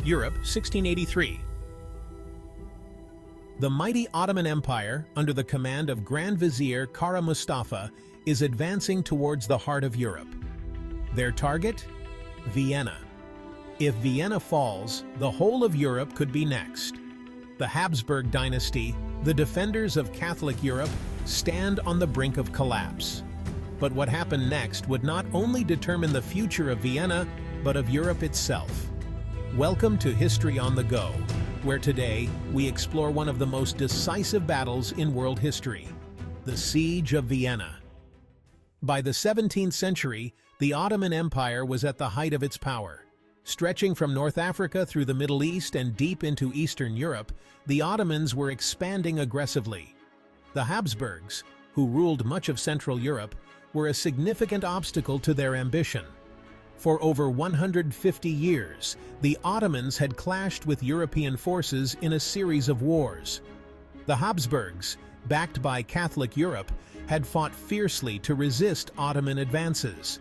Europe, 1683. The mighty Ottoman Empire, under the command of Grand Vizier Kara Mustafa, is advancing towards the heart of Europe. Their target? Vienna. If Vienna falls, the whole of Europe could be next. The Habsburg dynasty, the defenders of Catholic Europe, stand on the brink of collapse. But what happened next would not only determine the future of Vienna, but of Europe itself. Welcome to History on the Go, where today we explore one of the most decisive battles in world history, the Siege of Vienna. By the 17th century, the Ottoman Empire was at the height of its power. Stretching from North Africa through the Middle East and deep into Eastern Europe, the Ottomans were expanding aggressively. The Habsburgs, who ruled much of Central Europe, were a significant obstacle to their ambition. For over 150 years, the Ottomans had clashed with European forces in a series of wars. The Habsburgs, backed by Catholic Europe, had fought fiercely to resist Ottoman advances.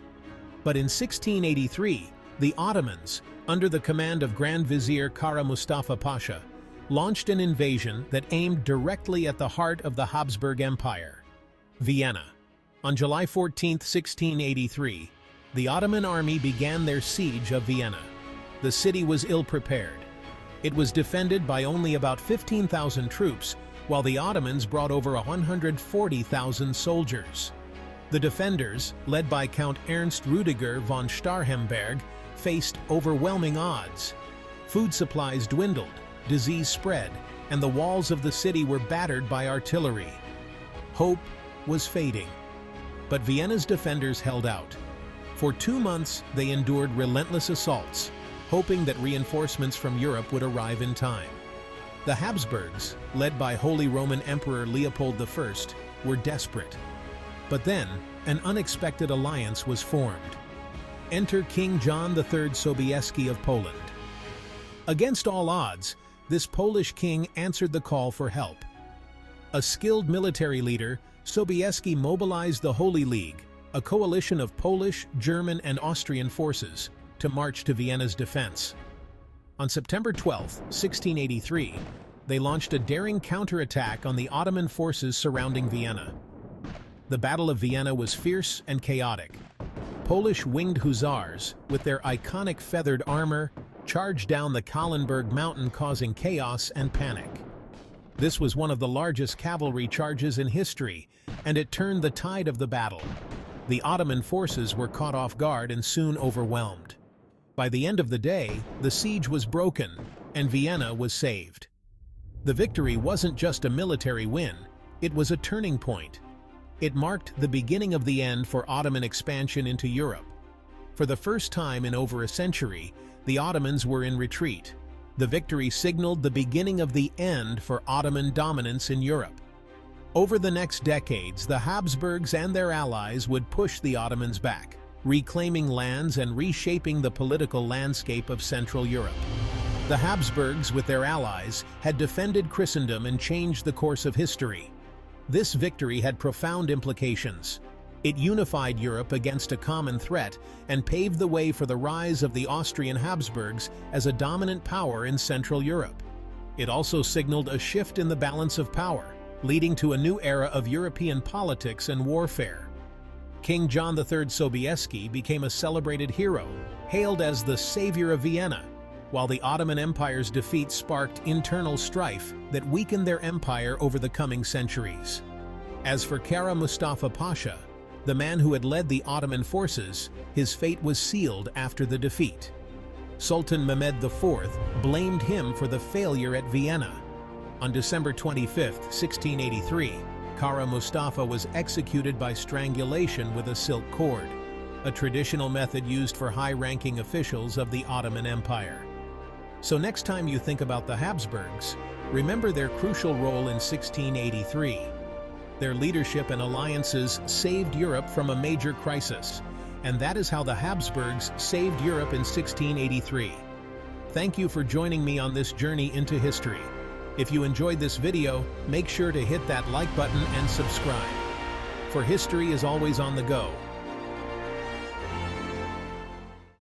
But in 1683, the Ottomans, under the command of Grand Vizier Kara Mustafa Pasha, launched an invasion that aimed directly at the heart of the Habsburg Empire, Vienna. On July 14, 1683, the Ottoman army began their siege of Vienna. The city was ill-prepared. It was defended by only about 15,000 troops, while the Ottomans brought over 140,000 soldiers. The defenders, led by Count Ernst Rüdiger von Starhemberg, faced overwhelming odds. Food supplies dwindled, disease spread, and the walls of the city were battered by artillery. Hope was fading. But Vienna's defenders held out. For 2 months, they endured relentless assaults, hoping that reinforcements from Europe would arrive in time. The Habsburgs, led by Holy Roman Emperor Leopold I, were desperate. But then, an unexpected alliance was formed. Enter King John III Sobieski of Poland. Against all odds, this Polish king answered the call for help. A skilled military leader, Sobieski mobilized the Holy League, a coalition of Polish, German, and Austrian forces, to march to Vienna's defense. On September 12, 1683, they launched a daring counterattack on the Ottoman forces surrounding Vienna. The Battle of Vienna was fierce and chaotic. Polish winged hussars, with their iconic feathered armor, charged down the Kahlenberg mountain, causing chaos and panic. This was one of the largest cavalry charges in history, and it turned the tide of the battle. The Ottoman forces were caught off guard and soon overwhelmed. By the end of the day, the siege was broken, and Vienna was saved. The victory wasn't just a military win, it was a turning point. It marked the beginning of the end for Ottoman expansion into Europe. For the first time in over a century, the Ottomans were in retreat. The victory signaled the beginning of the end for Ottoman dominance in Europe. Over the next decades, the Habsburgs and their allies would push the Ottomans back, reclaiming lands and reshaping the political landscape of Central Europe. The Habsburgs, with their allies, had defended Christendom and changed the course of history. This victory had profound implications. It unified Europe against a common threat and paved the way for the rise of the Austrian Habsburgs as a dominant power in Central Europe. It also signaled a shift in the balance of power, leading to a new era of European politics and warfare. King John III Sobieski became a celebrated hero, hailed as the savior of Vienna, while the Ottoman Empire's defeat sparked internal strife that weakened their empire over the coming centuries. As for Kara Mustafa Pasha, the man who had led the Ottoman forces, his fate was sealed after the defeat. Sultan Mehmed IV blamed him for the failure at Vienna. On December 25, 1683, Kara Mustafa was executed by strangulation with a silk cord, a traditional method used for high-ranking officials of the Ottoman Empire. So next time you think about the Habsburgs, remember their crucial role in 1683. Their leadership and alliances saved Europe from a major crisis, and that is how the Habsburgs saved Europe in 1683. Thank you for joining me on this journey into history. If you enjoyed this video, make sure to hit that like button and subscribe. For history is always on the go.